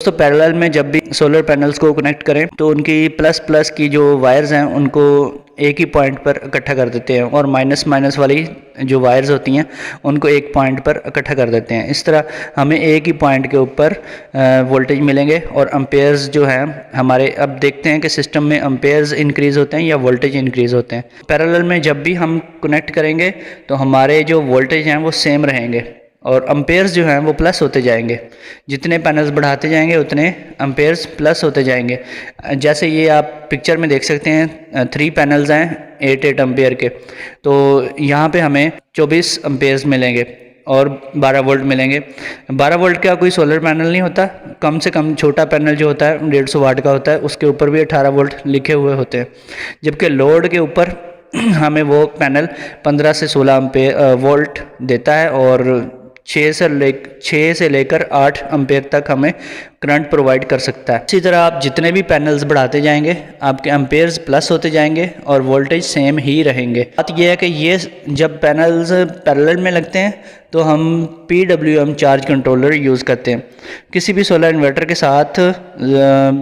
दोस्तों पैरेलल में जब भी सोलर पैनल्स को कनेक्ट करें तो उनकी प्लस प्लस की जो वायर्स हैं उनको एक ही पॉइंट पर इकट्ठा कर देते हैं और माइनस माइनस वाली जो वायर्स होती हैं उनको एक पॉइंट पर इकट्ठा कर देते हैं। इस तरह हमें एक ही पॉइंट के ऊपर वोल्टेज मिलेंगे और एम्पेयर्स जो हैं हमारे, अब देखते हैं कि सिस्टम में एम्पेयर्स इंक्रीज़ होते हैं या वोल्टेज इंक्रीज़ होते हैं। पैरेलल में जब भी हम कनेक्ट करेंगे तो हमारे जो वोल्टेज हैं वो सेम रहेंगे और एम्पेयर्स जो हैं वो प्लस होते जाएंगे। जितने पैनल्स बढ़ाते जाएंगे उतने एम्पेयर्स प्लस होते जाएंगे। जैसे ये आप पिक्चर में देख सकते हैं 3 पैनल्स हैं 8 एम्पेयर के, तो यहाँ पे हमें 24 एम्पेयर्स मिलेंगे और 12 वोल्ट मिलेंगे। 12 वोल्ट का कोई सोलर पैनल नहीं होता, कम से कम छोटा पैनल जो होता है 150 वाट का होता है, उसके ऊपर भी 18 वोल्ट लिखे हुए होते हैं। जबकि लोड के ऊपर हमें वो पैनल 15 से 16 वोल्ट देता है और 6 से लेकर 8 एम्पेयर तक हमें करंट प्रोवाइड कर सकता है। इसी तरह आप जितने भी पैनल्स बढ़ाते जाएंगे आपके एम्पेयर्स प्लस होते जाएंगे और वोल्टेज सेम ही रहेंगे। बात यह है कि ये जब पैनल्स पैरेलल में लगते हैं तो हम PWM चार्ज कंट्रोलर यूज़ करते हैं। किसी भी सोलर इन्वर्टर के साथ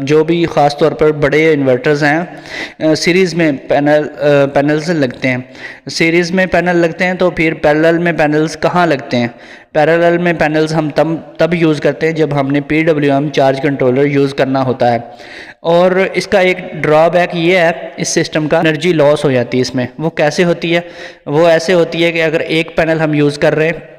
जो भी ख़ास तौर पर बड़े इन्वर्टर्स हैं सीरीज़ में पैनल्स लगते हैं। सीरीज़ में पैनल लगते हैं तो फिर पैरेलल में पैनल्स कहाँ लगते हैं? पैरेलल में पैनल्स हम तब यूज़ करते हैं जब हमने PWM चार्ज कंट्रोलर यूज़ करना होता है। और इसका एक ड्रॉबैक ये है, इस सिस्टम का एनर्जी लॉस हो जाती है इसमें। वो कैसे होती है? वो ऐसे होती है कि अगर एक पैनल हम यूज़ कर रहे हैं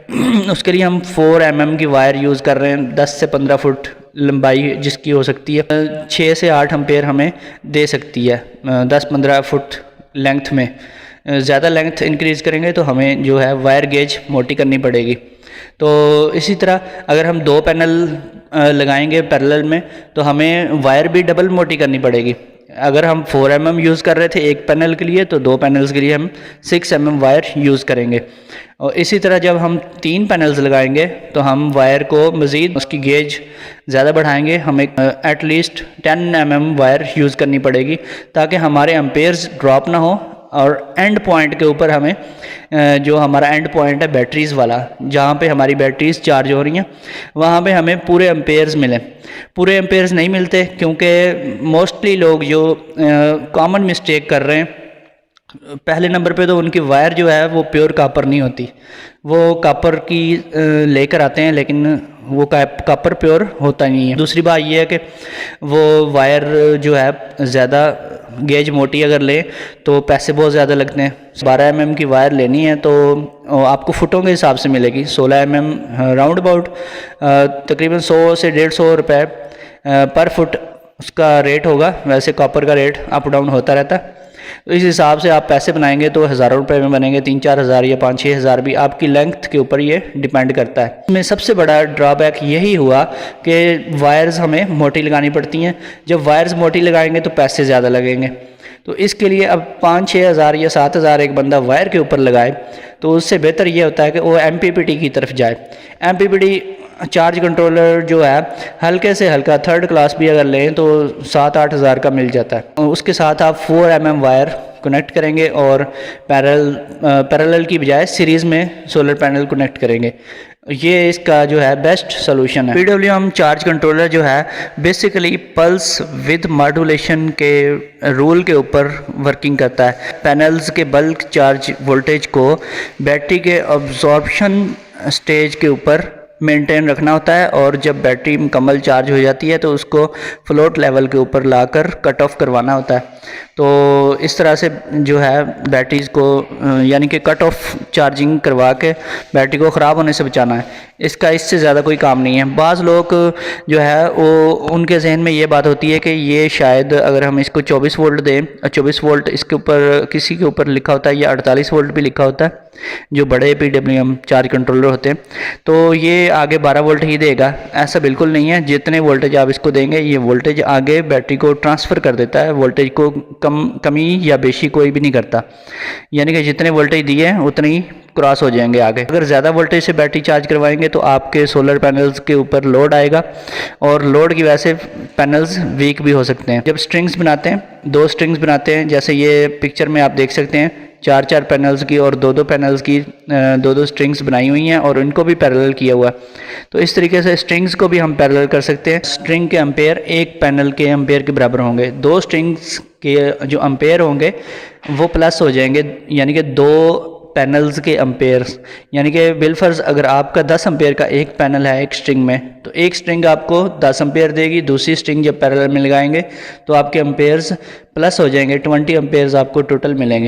उसके लिए हम 4 mm की वायर यूज़ कर रहे हैं, 10 से 15 फुट लंबाई जिसकी हो सकती है, 6 से 8 एम्पेयर हमें दे सकती है 10-15 फुट लेंथ में। ज़्यादा लेंथ इंक्रीज़ करेंगे तो हमें जो है वायर गेज मोटी करनी पड़ेगी। तो इसी तरह अगर हम 2 पैनल लगाएंगे पैरेलल में तो हमें वायर भी डबल मोटी करनी पड़ेगी। अगर हम 4 mm यूज़ कर रहे थे एक पैनल के लिए तो 2 पैनल्स के लिए हम 6 mm वायर यूज़ करेंगे। और इसी तरह जब हम 3 पैनल्स लगाएंगे तो हम वायर को मज़ीद उसकी गेज ज़्यादा बढ़ाएंगे। हमें एटलीस्ट 10 mm वायर यूज़ करनी पड़ेगी ताकि हमारे एम्पेयर्स ड्रॉप ना हो और एंड पॉइंट के ऊपर हमें जो हमारा एंड पॉइंट है बैटरीज़ वाला, जहाँ पे हमारी बैटरीज़ चार्ज हो रही हैं, वहाँ पे हमें पूरे एम्पेयर्स मिलें। पूरे एम्पेयर्स नहीं मिलते क्योंकि मोस्टली लोग जो कॉमन मिस्टेक कर रहे हैं, पहले नंबर पे तो उनकी वायर जो है वो प्योर कापर नहीं होती। वो कापर की लेकर आते हैं लेकिन वो कापर प्योर होता नहीं है। दूसरी बात ये है कि वो वायर जो है ज़्यादा गेज मोटी अगर लें तो पैसे बहुत ज़्यादा लगते हैं। 12 mm की वायर लेनी है तो आपको फुटों के हिसाब से मिलेगी। 16 mm राउंड अबाउट तकरीबन 100 से 150 रुपये पर फुट उसका रेट होगा। वैसे कॉपर का रेट अप डाउन होता रहता है, तो इस हिसाब से आप पैसे बनाएंगे तो हज़ारों रुपए में बनेंगे। 3-4 हज़ार या 5-6 हज़ार भी आपकी लेंथ के ऊपर ये डिपेंड करता है। इसमें सबसे बड़ा ड्रॉबैक यही हुआ कि वायर्स हमें मोटी लगानी पड़ती हैं। जब वायर्स मोटी लगाएंगे तो पैसे ज़्यादा लगेंगे। तो इसके लिए अब 5-6 हज़ार या 7 हज़ार एक बंदा वायर के ऊपर लगाए तो उससे बेहतर ये होता है कि वो MPPT की तरफ जाए। MPPT चार्ज कंट्रोलर जो है हल्के से हल्का 3rd क्लास भी अगर लें तो 7-8 हज़ार का मिल जाता है। उसके साथ आप 4 mm वायर कनेक्ट करेंगे और पैरेलल की बजाय सीरीज़ में सोलर पैनल कनेक्ट करेंगे। ये इसका जो है बेस्ट सोल्यूशन है। PWM चार्ज कंट्रोलर जो है बेसिकली पल्स विद मॉड्यूलेशन के रूल के ऊपर वर्किंग करता है। पैनल्स के बल्क चार्ज वोल्टेज को बैटरी के अब्जॉर्प्शन स्टेज के ऊपर मेंटेन रखना होता है और जब बैटरी मुकम्मल चार्ज हो जाती है तो उसको फ्लोट लेवल के ऊपर लाकर कट ऑफ करवाना होता है। तो इस तरह से जो है बैटरीज़ को यानी कि कट ऑफ चार्जिंग करवा के बैटरी को ख़राब होने से बचाना है। इसका इससे ज़्यादा कोई काम नहीं है। बाज़ लोग जो है वो उनके जहन में ये बात होती है कि ये शायद अगर हम इसको 24 वोल्ट दें, 24 वोल्ट इसके ऊपर किसी के ऊपर लिखा होता है या 48 वोल्ट भी लिखा होता है जो बड़े PWM चार्ज कंट्रोलर होते हैं, तो ये आगे 12 वोल्ट ही देगा। ऐसा बिल्कुल नहीं है। जितने वोल्टेज आप इसको देंगे ये वोल्टेज आगे बैटरी को ट्रांसफ़र कर देता है। वोल्टेज को कमी या बेशी कोई भी नहीं करता, यानी कि जितने वोल्टेज दिए हैं उतने ही क्रॉस हो जाएंगे आगे। अगर ज़्यादा वोल्टेज से बैटरी चार्ज करवाएंगे तो आपके सोलर पैनल्स के ऊपर लोड आएगा और लोड की वजह से पैनल्स वीक भी हो सकते हैं। जब स्ट्रिंग्स बनाते हैं, 2 स्ट्रिंग्स बनाते हैं, जैसे ये पिक्चर में आप देख सकते हैं चार चार पैनल्स की और दो दो पैनल्स की दो दो स्ट्रिंग्स बनाई हुई हैं और इनको भी पैरेलल किया हुआ है। तो इस तरीके से स्ट्रिंग्स को भी हम पैरेलल कर सकते हैं। स्ट्रिंग के एम्पेयर एक पैनल के एम्पेयर के बराबर होंगे। दो स्ट्रिंग्स के जो एम्पेयर होंगे वो प्लस हो जाएंगे, यानी कि दो पैनल्स के एम्पेयर्स, यानी कि बिलफर्ज अगर आपका 10 एम्पेयर का एक पैनल है एक स्ट्रिंग में, तो एक स्ट्रिंग आपको 10 एम्पेयर देगी, दूसरी स्ट्रिंग जब पैरेलल में लगाएंगे तो आपके एम्पेयर्स प्लस हो जाएंगे, 20 एम्पेयर्स आपको टोटल मिलेंगे।